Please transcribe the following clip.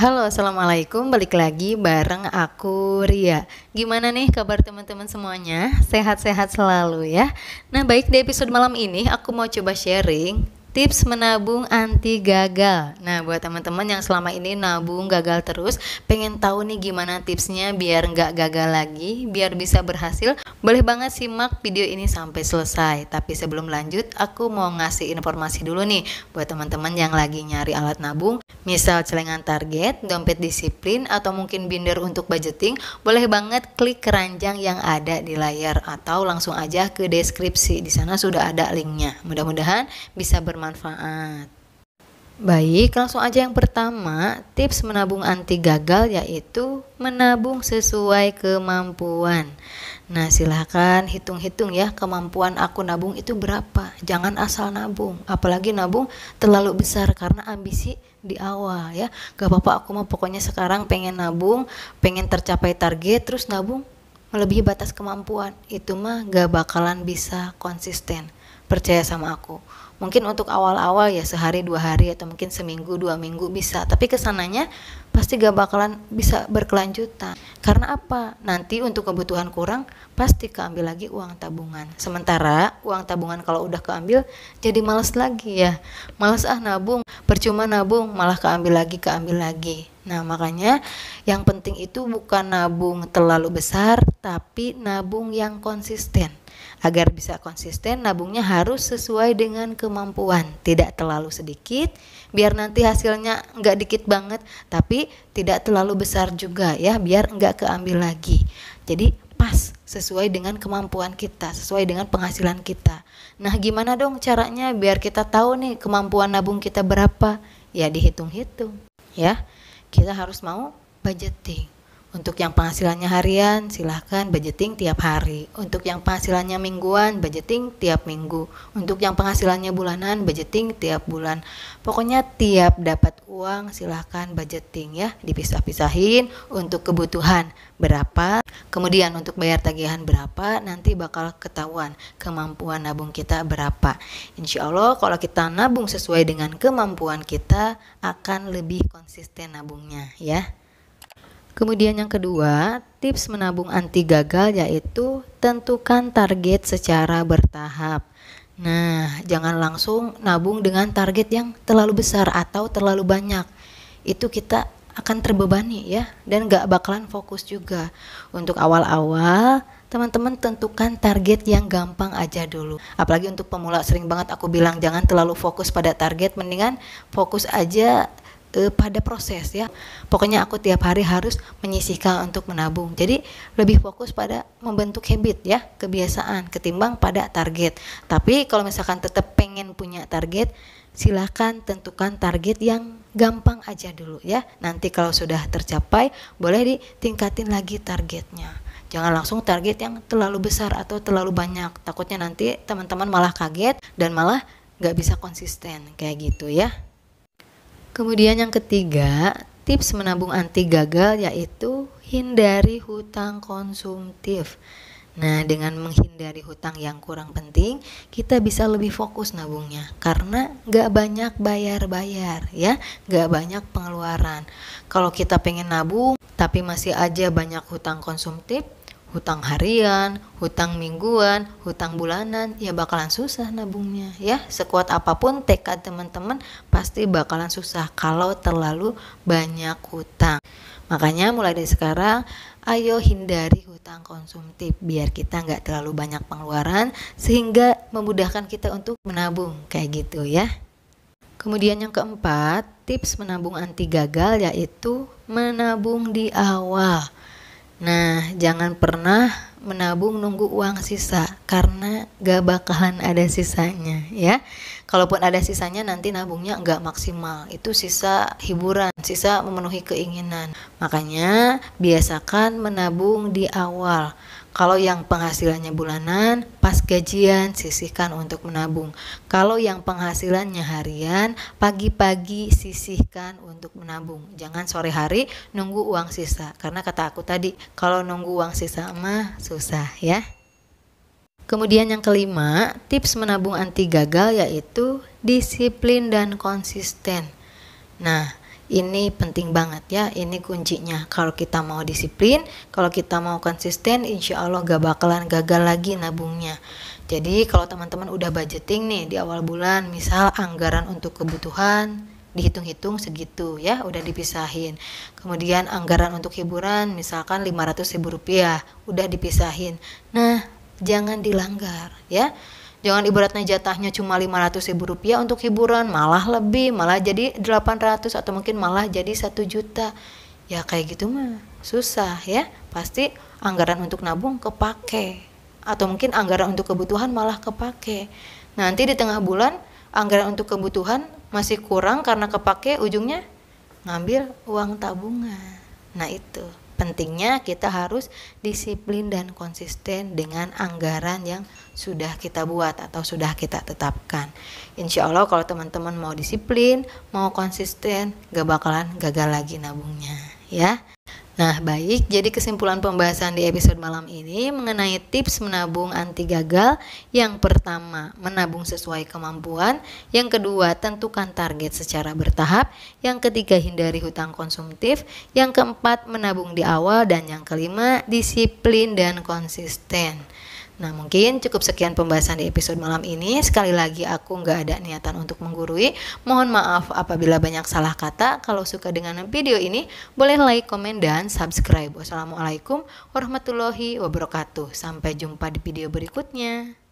Halo, assalamualaikum. Balik lagi bareng aku Ria. Gimana nih kabar teman-teman semuanya? Sehat-sehat selalu ya. Nah, baik, di episode malam ini aku mau coba sharing tips menabung anti gagal. Nah, buat teman-teman yang selama ini nabung gagal terus, pengen tahu nih gimana tipsnya biar nggak gagal lagi, biar bisa berhasil, boleh banget simak video ini sampai selesai. Tapi sebelum lanjut, aku mau ngasih informasi dulu nih buat teman-teman yang lagi nyari alat nabung, misal celengan target, dompet disiplin, atau mungkin binder untuk budgeting, boleh banget klik keranjang yang ada di layar atau langsung aja ke deskripsi. Di sana sudah ada linknya. Mudah-mudahan bisa bermanfaat. Baik, langsung aja yang pertama, tips menabung anti gagal yaitu menabung sesuai kemampuan. Nah, silahkan hitung-hitung ya kemampuan aku nabung itu berapa. Jangan asal nabung, apalagi nabung terlalu besar karena ambisi di awal ya. Gak apa-apa, aku mau pokoknya sekarang pengen nabung, pengen tercapai target, terus nabung melebihi batas kemampuan. Itu mah gak bakalan bisa konsisten. Percaya sama aku. Mungkin untuk awal-awal ya sehari 2 hari atau mungkin seminggu 2 minggu bisa, tapi kesananya pasti gak bakalan bisa berkelanjutan. Karena apa? Nanti untuk kebutuhan kurang pasti keambil lagi uang tabungan. Sementara uang tabungan kalau udah keambil jadi males lagi ya. Males nabung, percuma nabung malah keambil lagi. Nah, makanya yang penting itu bukan nabung terlalu besar, tapi nabung yang konsisten. Agar bisa konsisten, nabungnya harus sesuai dengan kemampuan, tidak terlalu sedikit, biar nanti hasilnya nggak dikit banget, tapi tidak terlalu besar juga ya, biar nggak keambil lagi. Jadi pas, sesuai dengan kemampuan kita, sesuai dengan penghasilan kita. Nah, gimana dong caranya biar kita tahu nih kemampuan nabung kita berapa? Ya dihitung-hitung ya. Kita harus mau budgeting. Untuk yang penghasilannya harian, silahkan budgeting tiap hari. Untuk yang penghasilannya mingguan, budgeting tiap minggu. Untuk yang penghasilannya bulanan, budgeting tiap bulan. Pokoknya tiap dapat uang, silahkan budgeting ya. Dipisah-pisahin untuk kebutuhan berapa, kemudian untuk bayar tagihan berapa, nanti bakal ketahuan kemampuan nabung kita berapa. Insya Allah kalau kita nabung sesuai dengan kemampuan kita, akan lebih konsisten nabungnya ya. Kemudian yang kedua, tips menabung anti gagal yaitu tentukan target secara bertahap. Nah, jangan langsung nabung dengan target yang terlalu besar atau terlalu banyak. Itu kita akan terbebani ya, dan gak bakalan fokus juga. Untuk awal-awal, teman-teman tentukan target yang gampang aja dulu. Apalagi untuk pemula, sering banget aku bilang jangan terlalu fokus pada target, mendingan fokus aja pada proses ya. Pokoknya aku tiap hari harus menyisihkan untuk menabung. Jadi lebih fokus pada membentuk habit ya, kebiasaan ketimbang pada target. Tapi kalau misalkan tetap pengen punya target, silahkan tentukan target yang gampang aja dulu ya. Nanti kalau sudah tercapai, boleh ditingkatin lagi targetnya. Jangan langsung target yang terlalu besar atau terlalu banyak. Takutnya nanti teman-teman malah kaget dan malah gak bisa konsisten kayak gitu ya. Kemudian yang ketiga, tips menabung anti gagal yaitu hindari hutang konsumtif. Nah, dengan menghindari hutang yang kurang penting, kita bisa lebih fokus nabungnya karena gak banyak bayar-bayar ya, gak banyak pengeluaran. Kalau kita pengen nabung tapi masih aja banyak hutang konsumtif, hutang harian, hutang mingguan, hutang bulanan, ya bakalan susah nabungnya ya. Sekuat apapun tekad teman-teman, pasti bakalan susah kalau terlalu banyak hutang. Makanya mulai dari sekarang, ayo hindari hutang konsumtif biar kita nggak terlalu banyak pengeluaran, sehingga memudahkan kita untuk menabung kayak gitu ya. Kemudian yang keempat, tips menabung anti gagal yaitu menabung di awal. Nah, jangan pernah menabung nunggu uang sisa karena gak bakalan ada sisanya ya. Kalaupun ada sisanya nanti nabungnya gak maksimal. Itu sisa hiburan, sisa memenuhi keinginan. Makanya biasakan menabung di awal. Kalau yang penghasilannya bulanan, pas gajian sisihkan untuk menabung. Kalau yang penghasilannya harian, pagi-pagi sisihkan untuk menabung. Jangan sore hari nunggu uang sisa. Karena kata aku tadi, kalau nunggu uang sisa mah susah ya. Kemudian yang kelima, tips menabung anti gagal yaitu disiplin dan konsisten. Nah, Ini penting banget ya, ini kuncinya. Kalau kita mau disiplin, kalau kita mau konsisten, insya Allah gak bakalan gagal lagi nabungnya. Jadi kalau teman-teman udah budgeting nih di awal bulan, misal anggaran untuk kebutuhan dihitung-hitung segitu ya, udah dipisahin. Kemudian anggaran untuk hiburan misalkan 500.000 rupiah, udah dipisahin. Nah, jangan dilanggar ya. Jangan ibaratnya jatahnya cuma 500.000 rupiah untuk hiburan, malah lebih, malah jadi 800 atau mungkin malah jadi 1 juta. Ya kayak gitu mah susah ya. Pasti anggaran untuk nabung kepake. Atau mungkin anggaran untuk kebutuhan malah kepake. Nanti di tengah bulan anggaran untuk kebutuhan masih kurang karena kepake, ujungnya ngambil uang tabungan. Nah itu pentingnya kita harus disiplin dan konsisten dengan anggaran yang sudah kita buat atau sudah kita tetapkan. Insya Allah kalau teman-teman mau disiplin, mau konsisten, gak bakalan gagal lagi nabungnya ya. Nah baik, jadi kesimpulan pembahasan di episode malam ini mengenai tips menabung anti gagal. Yang pertama, menabung sesuai kemampuan. Yang kedua, tentukan target secara bertahap. Yang ketiga, hindari hutang konsumtif. Yang keempat, menabung di awal. Dan yang kelima, disiplin dan konsisten. Nah mungkin cukup sekian pembahasan di episode malam ini. Sekali lagi aku nggak ada niatan untuk menggurui. Mohon maaf apabila banyak salah kata. Kalau suka dengan video ini boleh like, komen, dan subscribe. Wassalamualaikum warahmatullahi wabarakatuh. Sampai jumpa di video berikutnya.